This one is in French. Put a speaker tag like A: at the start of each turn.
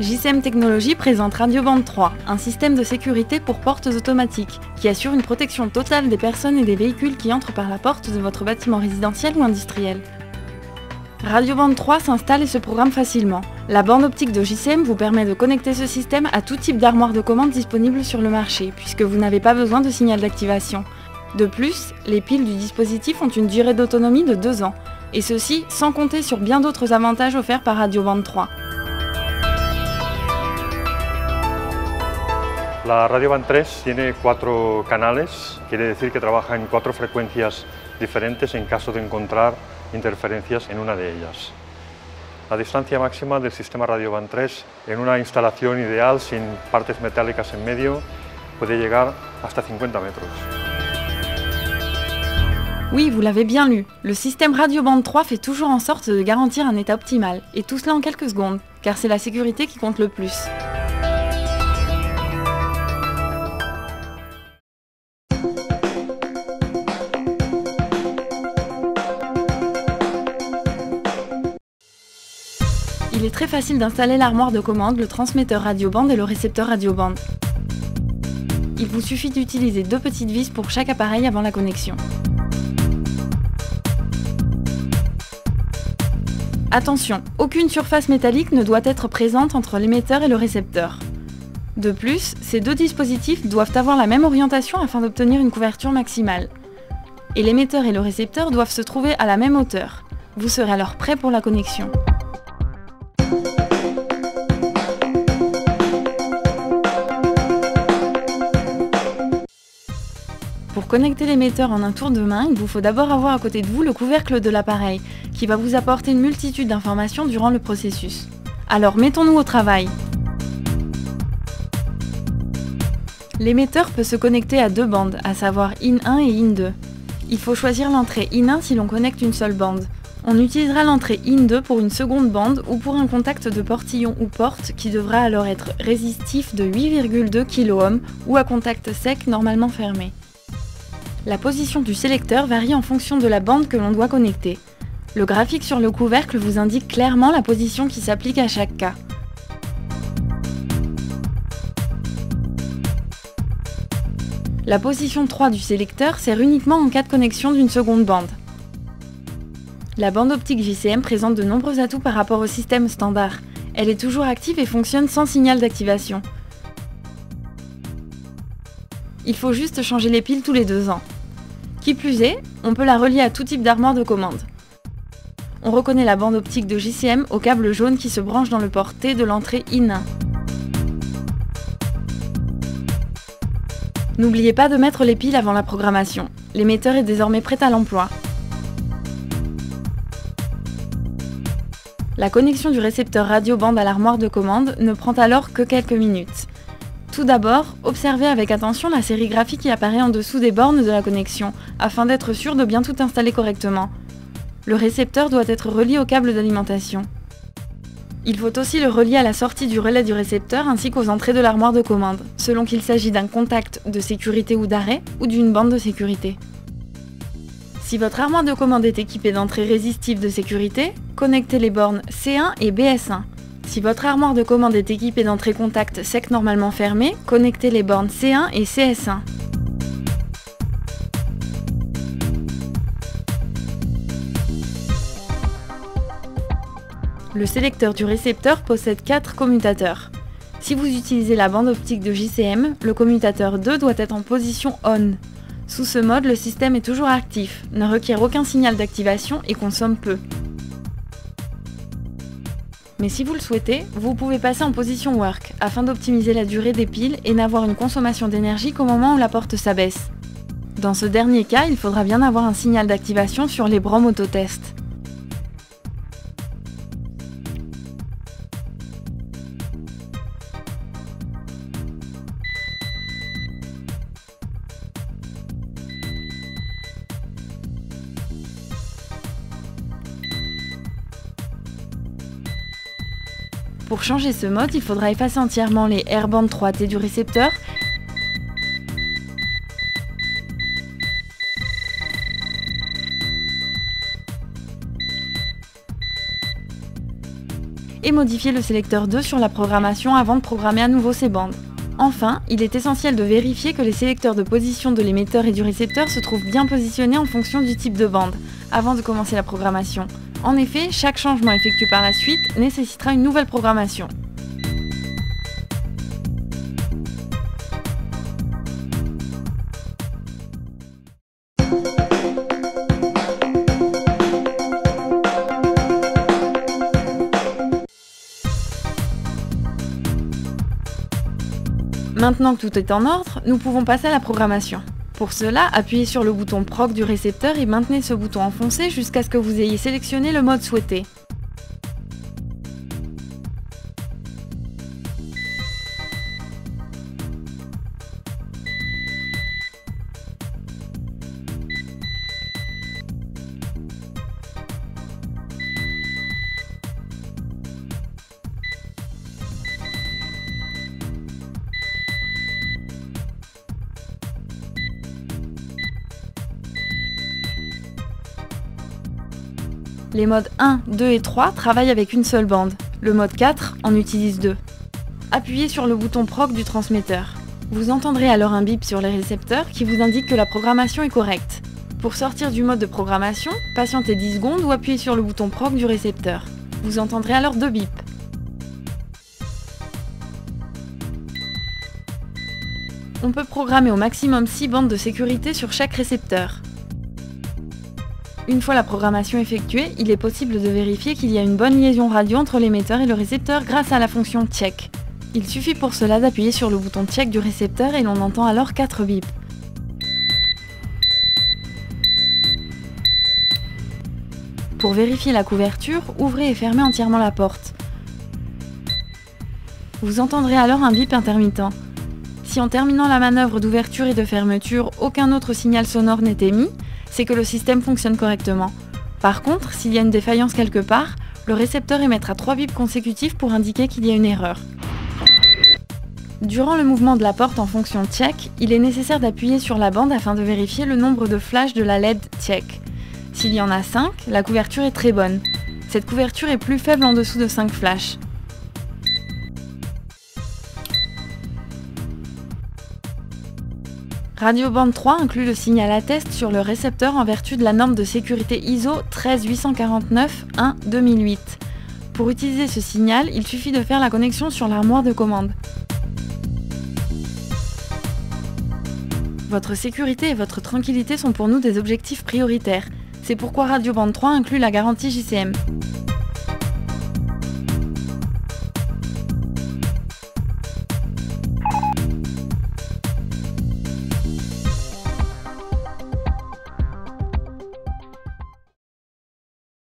A: JCM Technologies présente Radioband 3, un système de sécurité pour portes automatiques, qui assure une protection totale des personnes et des véhicules qui entrent par la porte de votre bâtiment résidentiel ou industriel. Radioband 3 s'installe et se programme facilement. La bande optique de JCM vous permet de connecter ce système à tout type d'armoire de commande disponible sur le marché, puisque vous n'avez pas besoin de signal d'activation. De plus, les piles du dispositif ont une durée d'autonomie de 2 ans, et ceci sans compter sur bien d'autres avantages offerts par Radioband 3.
B: La Radioband 3 tiene 4 canales, quiere decir que trabaja en 4 frecuencias diferentes en caso de encontrar interferencias en una de ellas. La distancia máxima del sistema Radioband 3 en una instalación ideal sin partes metálicas en medio puede llegar hasta 50 metros.
A: Oui, vous l'avez bien lu, le système Radioband 3 fait toujours en sorte de garantir un état optimal, et tout cela en quelques secondes, car c'est la sécurité qui compte le plus. Il est très facile d'installer l'armoire de commande, le transmetteur Radioband et le récepteur Radioband. Il vous suffit d'utiliser 2 petites vis pour chaque appareil avant la connexion. Attention, aucune surface métallique ne doit être présente entre l'émetteur et le récepteur. De plus, ces 2 dispositifs doivent avoir la même orientation afin d'obtenir une couverture maximale. Et l'émetteur et le récepteur doivent se trouver à la même hauteur. Vous serez alors prêt pour la connexion. Pour connecter l'émetteur en un tour de main, il vous faut d'abord avoir à côté de vous le couvercle de l'appareil, qui va vous apporter une multitude d'informations durant le processus. Alors mettons-nous au travail. L'émetteur peut se connecter à 2 bandes, à savoir IN1 et IN2. Il faut choisir l'entrée IN1 si l'on connecte une seule bande. On utilisera l'entrée IN2 pour une seconde bande ou pour un contact de portillon ou porte qui devra alors être résistif de 8,2 kΩ ou à contact sec normalement fermé. La position du sélecteur varie en fonction de la bande que l'on doit connecter. Le graphique sur le couvercle vous indique clairement la position qui s'applique à chaque cas. La position 3 du sélecteur sert uniquement en cas de connexion d'une seconde bande. La bande optique JCM présente de nombreux atouts par rapport au système standard. Elle est toujours active et fonctionne sans signal d'activation. Il faut juste changer les piles tous les 2 ans. Qui plus est, on peut la relier à tout type d'armoire de commande. On reconnaît la bande optique de JCM au câble jaune qui se branche dans le port T de l'entrée IN1. N'oubliez pas de mettre les piles avant la programmation. L'émetteur est désormais prêt à l'emploi. La connexion du récepteur Radioband à l'armoire de commande ne prend alors que quelques minutes. Tout d'abord, observez avec attention la sérigraphie qui apparaît en dessous des bornes de la connexion, afin d'être sûr de bien tout installer correctement. Le récepteur doit être relié au câble d'alimentation. Il faut aussi le relier à la sortie du relais du récepteur ainsi qu'aux entrées de l'armoire de commande, selon qu'il s'agit d'un contact de sécurité ou d'arrêt ou d'une bande de sécurité. Si votre armoire de commande est équipée d'entrées résistives de sécurité, connectez les bornes C1 et BS1. Si votre armoire de commande est équipée d'entrées contact sec normalement fermées, connectez les bornes C1 et CS1. Le sélecteur du récepteur possède 4 commutateurs. Si vous utilisez la bande optique de JCM, le commutateur 2 doit être en position ON. Sous ce mode, le système est toujours actif, ne requiert aucun signal d'activation et consomme peu. Mais si vous le souhaitez, vous pouvez passer en position Work, afin d'optimiser la durée des piles et n'avoir une consommation d'énergie qu'au moment où la porte s'abaisse. Dans ce dernier cas, il faudra bien avoir un signal d'activation sur les bromes autotest. Pour changer ce mode, il faudra effacer entièrement les Airband 3T du récepteur et modifier le sélecteur 2 sur la programmation avant de programmer à nouveau ces bandes. Enfin, il est essentiel de vérifier que les sélecteurs de position de l'émetteur et du récepteur se trouvent bien positionnés en fonction du type de bande, avant de commencer la programmation. En effet, chaque changement effectué par la suite nécessitera une nouvelle programmation. Maintenant que tout est en ordre, nous pouvons passer à la programmation. Pour cela, appuyez sur le bouton PROC du récepteur et maintenez ce bouton enfoncé jusqu'à ce que vous ayez sélectionné le mode souhaité. Les modes 1, 2 et 3 travaillent avec une seule bande. Le mode 4 en utilise 2. Appuyez sur le bouton PROC du transmetteur. Vous entendrez alors un bip sur les récepteurs qui vous indique que la programmation est correcte. Pour sortir du mode de programmation, patientez 10 secondes ou appuyez sur le bouton PROC du récepteur. Vous entendrez alors 2 bips. On peut programmer au maximum 6 bandes de sécurité sur chaque récepteur. Une fois la programmation effectuée, il est possible de vérifier qu'il y a une bonne liaison radio entre l'émetteur et le récepteur grâce à la fonction check. Il suffit pour cela d'appuyer sur le bouton check du récepteur et l'on entend alors 4 bips. Pour vérifier la couverture, ouvrez et fermez entièrement la porte. Vous entendrez alors un bip intermittent. Si en terminant la manœuvre d'ouverture et de fermeture, aucun autre signal sonore n'est émis, c'est que le système fonctionne correctement. Par contre, s'il y a une défaillance quelque part, le récepteur émettra 3 bips consécutifs pour indiquer qu'il y a une erreur. Durant le mouvement de la porte en fonction check, il est nécessaire d'appuyer sur la bande afin de vérifier le nombre de flashs de la LED check. S'il y en a 5, la couverture est très bonne. Cette couverture est plus faible en dessous de 5 flashs. Radio bande 3 inclut le signal attest sur le récepteur en vertu de la norme de sécurité ISO 13849-1-2008. Pour utiliser ce signal, il suffit de faire la connexion sur l'armoire de commande. Votre sécurité et votre tranquillité sont pour nous des objectifs prioritaires. C'est pourquoi Radio bande 3 inclut la garantie JCM.